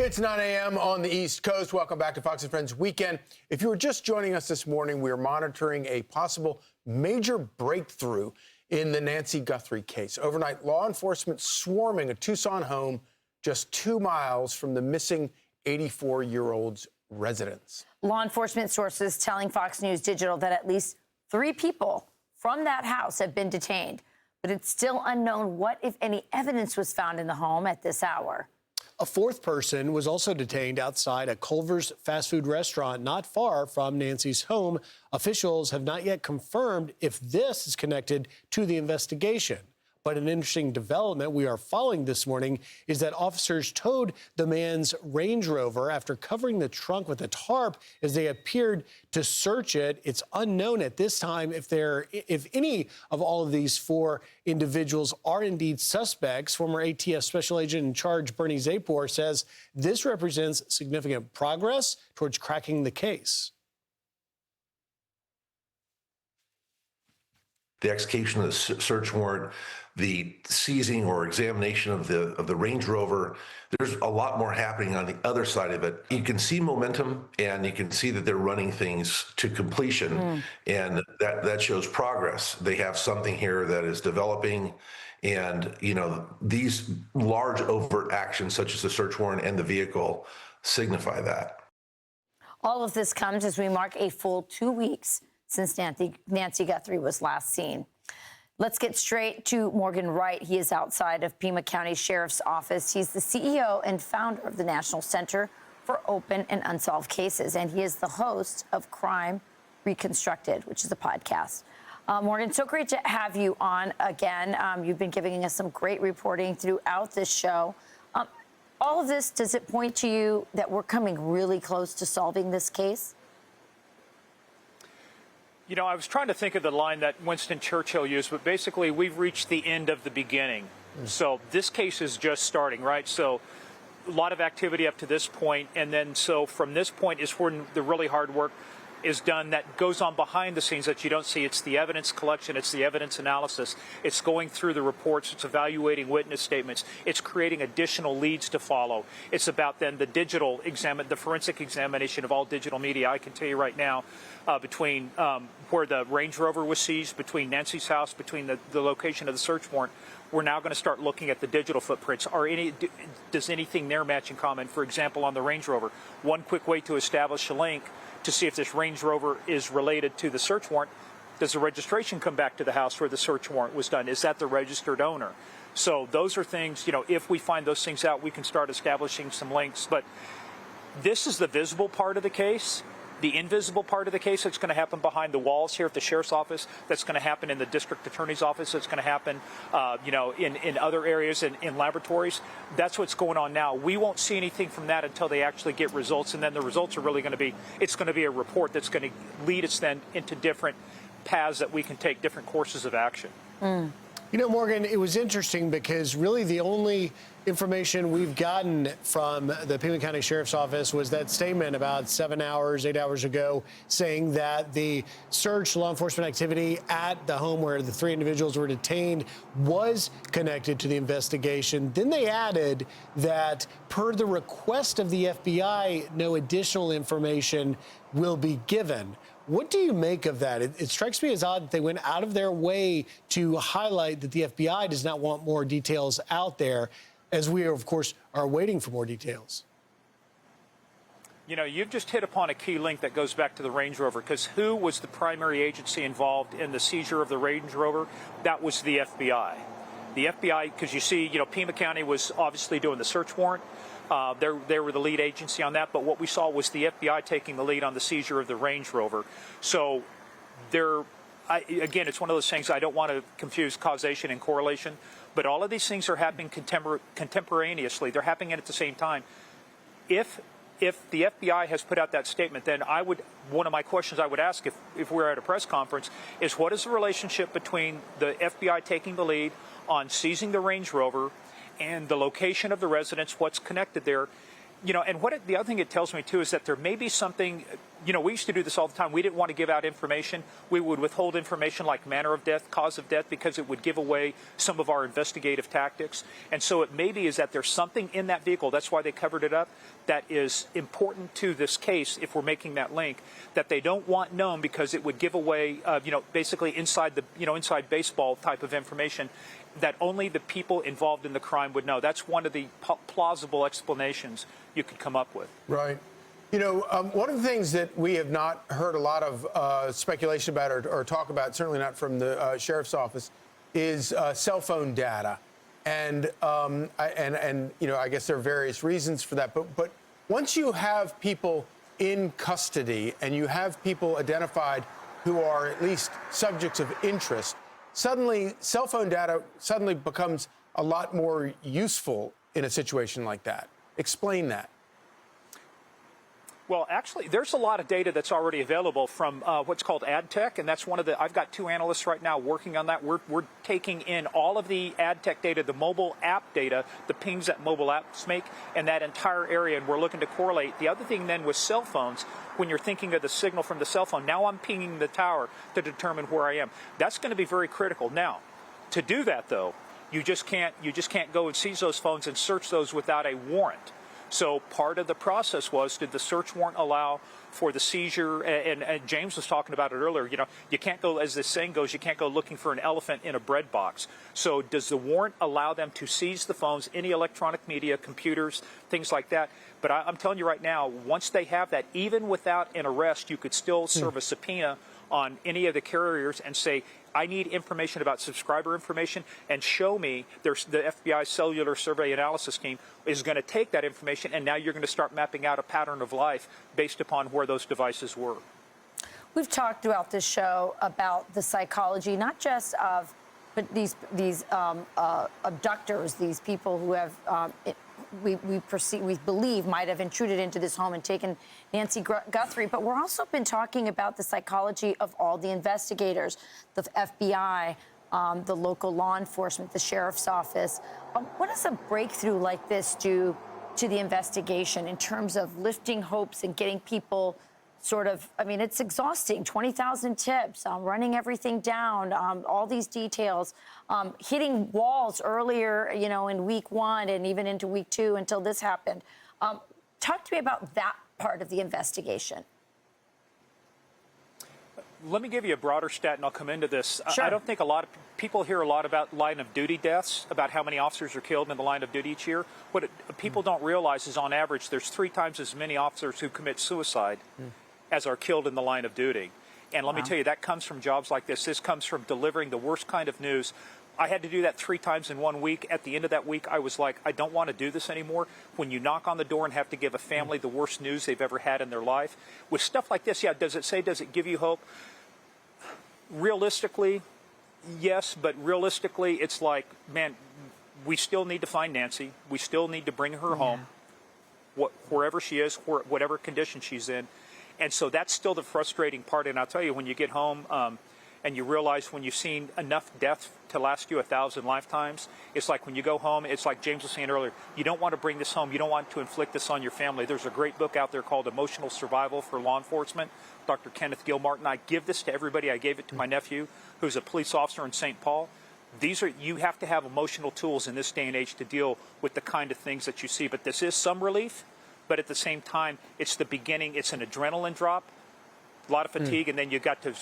It's 9 a.m. on the East Coast. Welcome back to Fox & Friends Weekend. If you were just joining us this morning, we are monitoring a possible major breakthrough in the Nancy Guthrie case. Overnight, law enforcement swarming a Tucson home just 2 miles from the missing 84-year-old's residence. Law enforcement sources telling Fox News Digital that at least 3 people from that house have been detained, but it's still unknown what, if any, evidence was found in the home at this hour. A 4th person was also detained outside a Culver's fast food restaurant not far from Nancy's home. Officials have not yet confirmed if this is connected to the investigation. But an interesting development we are following this morning is that officers towed the man's Range Rover after covering the trunk with a tarp as they appeared to search it. It's unknown at this time if any of all of these 4 individuals are indeed suspects. Former ATF Special Agent in Charge Bernie Zapor says this represents significant progress towards cracking the case. The execution of the search warrant, the seizing or examination of the Range Rover, there's a lot more happening on the other side of it. You can see momentum, and you can see that they're running things to completion, and that shows progress. They have something here that is developing, and these large overt actions such as the search warrant and the vehicle signify that. All of this comes as we mark a full 2 weeks since Nancy Guthrie was last seen. Let's get straight to Morgan Wright. He is outside of Pima County Sheriff's Office. He's the CEO and founder of the National Center for Open and Unsolved Cases, and he is the host of Crime Reconstructed, which is a podcast. Morgan, so great to have you on again. You've been giving us some great reporting throughout this show. All of this, does it point to you that we're coming really close to solving this case? You know, I was trying to think of the line that Winston Churchill used, but basically we've reached the end of the beginning. So this case is just starting, right? So a lot of activity up to this point, and then so from this point is when the really hard work is done that goes on behind the scenes that you don't see. It's the evidence collection, it's the evidence analysis, it's going through the reports, it's evaluating witness statements, it's creating additional leads to follow. It's about then the forensic examination of all digital media. I can tell you right now, between where the Range Rover was seized, between Nancy's house, between the location of the search warrant, we're now going to start looking at the digital footprints. Does anything there match in common? For example, on the Range Rover, one quick way to establish a link to see if this Range Rover is related to the search warrant, does the registration come back to the house where the search warrant was done? Is that the registered owner? So those are things, if we find those things out, we can start establishing some links. But this is the visible part of the case. The invisible part of the case that's going to happen behind the walls here at the sheriff's office, that's going to happen in the district attorney's office, that's going to happen, in other areas, in laboratories. That's what's going on now. We won't see anything from that until they actually get results, and then the results are really going to be, it's going to be a report that's going to lead us then into different paths that we can take, different courses of action. Morgan, it was interesting because really the only information we've gotten from the Pima County Sheriff's Office was that statement about 8 hours ago, saying that the search law enforcement activity at the home where the 3 individuals were detained was connected to the investigation. Then they added that per the request of the FBI, no additional information will be given. What do you make of that? It strikes me as odd that they went out of their way to highlight that the FBI does not want more details out there, as we, of course, are waiting for more details. You've just hit upon a key link that goes back to the Range Rover, because who was the primary agency involved in the seizure of the Range Rover? That was the FBI. The FBI, because you see, Pima County was obviously doing the search warrant. They were the lead agency on that, but what we saw was the FBI taking the lead on the seizure of the Range Rover. So again, it's one of those things, I don't want to confuse causation and correlation, but all of these things are happening contemporaneously. They're happening at the same time. If the FBI has put out that statement, then one of my questions I would ask if we're at a press conference is, what is the relationship between the FBI taking the lead on seizing the Range Rover and the location of the residence, what's connected there? And the other thing it tells me too is that there may be something. We used to do this all the time. We didn't want to give out information. We would withhold information like manner of death, cause of death, because it would give away some of our investigative tactics. And so it may be is that there's something in that vehicle. That's why they covered it up. That is important to this case. If we're making that link, that they don't want known because it would give away, basically inside baseball type of information that only the people involved in the crime would know. That's one of the plausible explanations you could come up with. Right. One of the things that we have not heard a lot of speculation about or talk about, certainly not from the sheriff's office, is cell phone data. And I guess there are various reasons for that. But once you have people in custody and you have people identified who are at least subjects of interest, suddenly cell phone data suddenly becomes a lot more useful in a situation like that. Explain that. Well, actually, there's a lot of data that's already available from what's called ad tech, and that's one of the. I've got 2 analysts right now working on that. We're taking in all of the ad tech data, the mobile app data, the pings that mobile apps make, and that entire area, and we're looking to correlate. The other thing then with cell phones, when you're thinking of the signal from the cell phone, now I'm pinging the tower to determine where I am. That's going to be very critical. Now, to do that though, you just can't go and seize those phones and search those without a warrant. So part of the process was, did the search warrant allow for the seizure? And James was talking about it earlier. You can't go, as the saying goes, you can't go looking for an elephant in a bread box. So does the warrant allow them to seize the phones, any electronic media, computers, things like that? But I'm telling you right now, once they have that, even without an arrest, you could still serve a subpoena on any of the carriers and say, I need information about subscriber information, and show me. The FBI cellular survey analysis team is going to take that information, and now you're going to start mapping out a pattern of life based upon where those devices were. We've talked throughout this show about the psychology, not just of these abductors, these people who have we believe might have intruded into this home and taken Nancy Guthrie, but we're also been talking about the psychology of all the investigators, the FBI, the local law enforcement, the sheriff's office. What does a breakthrough like this do to the investigation in terms of lifting hopes and getting people it's exhausting, 20,000 tips, running everything down, all these details, hitting walls earlier, in week 1 and even into week 2 until this happened. Talk to me about that part of the investigation. Let me give you a broader stat, and I'll come into this. Sure. I don't think a lot of people hear a lot about line of duty deaths, about how many officers are killed in the line of duty each year. What people don't realize is, on average, there's 3 times as many officers who commit suicide as are killed in the line of duty. And let me tell you, that comes from jobs like this. This comes from delivering the worst kind of news. I had to do that 3 times in 1 week. At the end of that week, I was like, I don't want to do this anymore. When you knock on the door and have to give a family the worst news they've ever had in their life. With stuff like this, does it give you hope? Realistically, yes, but realistically, it's like, man, we still need to find Nancy. We still need to bring her home, wherever she is, whatever condition she's in. And so that's still the frustrating part. And I'll tell you, when you get home and you realize when you've seen enough death to last you 1,000 lifetimes, it's like when you go home, it's like James was saying earlier, you don't want to bring this home. You don't want to inflict this on your family. There's a great book out there called Emotional Survival for Law Enforcement, Dr. Kenneth Gilmartin. I give this to everybody. I gave it to my nephew, who's a police officer in St. Paul. You have to have emotional tools in this day and age to deal with the kind of things that you see. But this is some relief. But at the same time, it's the beginning. It's an adrenaline drop, a lot of fatigue, and then you got to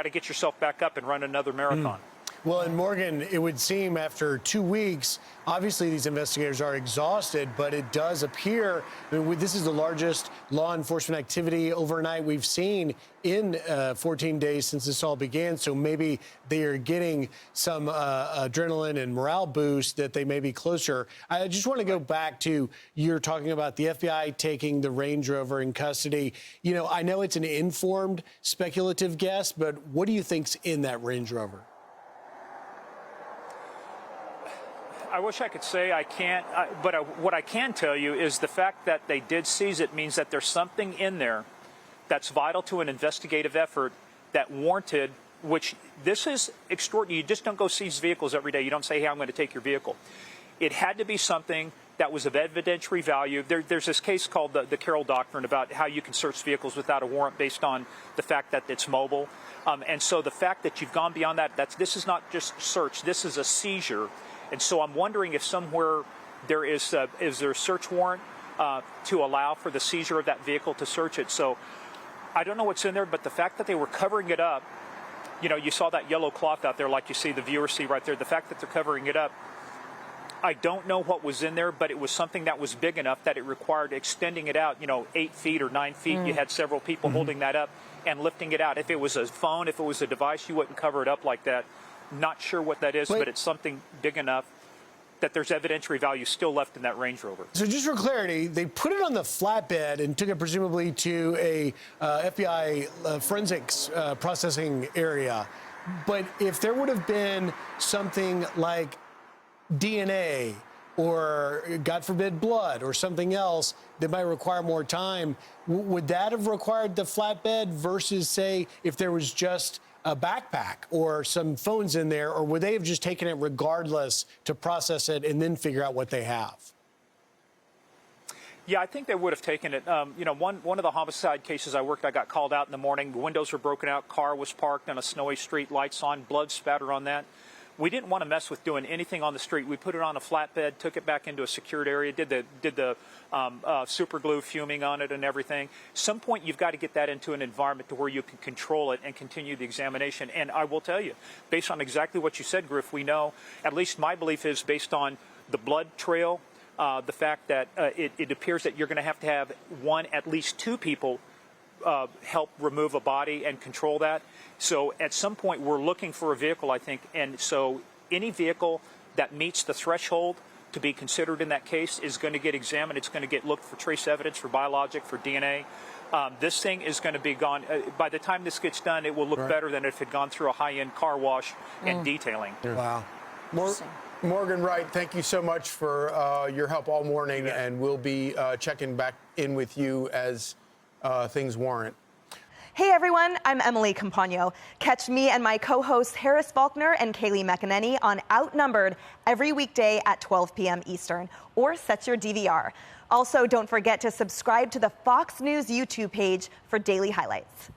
get yourself back up and run another marathon. Well, and Morgan, it would seem after 2 weeks, obviously these investigators are exhausted, but it does appear, this is the largest law enforcement activity overnight we've seen in 14 days since this all began. So maybe they are getting some adrenaline and morale boost that they may be closer. I just want to go back to, you're talking about the FBI taking the Range Rover in custody. I know it's an informed, speculative guess, but what do you think's in that Range Rover? I wish I could say I can't, but what I can tell you is the fact that they did seize it means that there's something in there that's vital to an investigative effort that warranted, which this is extraordinary. You just don't go seize vehicles every day. You don't say, hey, I'm going to take your vehicle. It had to be something that was of evidentiary value. There's this case called the Carroll Doctrine about how you can search vehicles without a warrant based on the fact that it's mobile. And so the fact that you've gone beyond that, this is not just search, this is a seizure. And so I'm wondering if somewhere there is there a search warrant to allow for the seizure of that vehicle to search it. So I don't know what's in there, but the fact that they were covering it up, you know, you saw that yellow cloth out there like you see, the viewers see right there, the fact that they're covering it up, I don't know what was in there, but it was something that was big enough that it required extending it out, 8 feet or 9 feet. You had several people holding that up and lifting it out. If it was a phone, if it was a device, you wouldn't cover it up like that. Not sure what that is, but it's something big enough that there's evidentiary value still left in that Range Rover. So just for clarity, they put it on the flatbed and took it presumably to a FBI forensics processing area. But if there would have been something like DNA or, God forbid, blood or something else that might require more time, would that have required the flatbed versus, say, if there was just a backpack or some phones in there, or would they have just taken it regardless to process it and then figure out what they have? Yeah, I think they would have taken it. One of the homicide cases I worked, I got called out in the morning. The windows were broken out, car was parked on a snowy street, lights on, blood spatter on that. We didn't want to mess with doing anything on the street. We put it on a flatbed, took it back into a secured area, did the super glue fuming on it and everything. Some point you've got to get that into an environment to where you can control it and continue the examination. And I will tell you, based on exactly what you said, Griff, we know, at least my belief is based on the blood trail, the fact that it appears that you're going to have at least two people help remove a body and control that. So at some point we're looking for a vehicle, I think, and so any vehicle that meets the threshold to be considered in that case is going to get examined. It's going to get looked for trace evidence, for biologic, for DNA. This thing is going to be gone. By the time this gets done, it will look better than if it had gone through a high-end car wash and detailing. Wow. Morgan Wright, thank you so much for your help all morning, and we'll be checking back in with you as things warrant. Hey everyone, I'm Emily Campagno. Catch me and my co-hosts Harris Faulkner and Kaylee McEnany on Outnumbered every weekday at 12 p.m. Eastern, or set your DVR. Also, don't forget to subscribe to the Fox News YouTube page for daily highlights.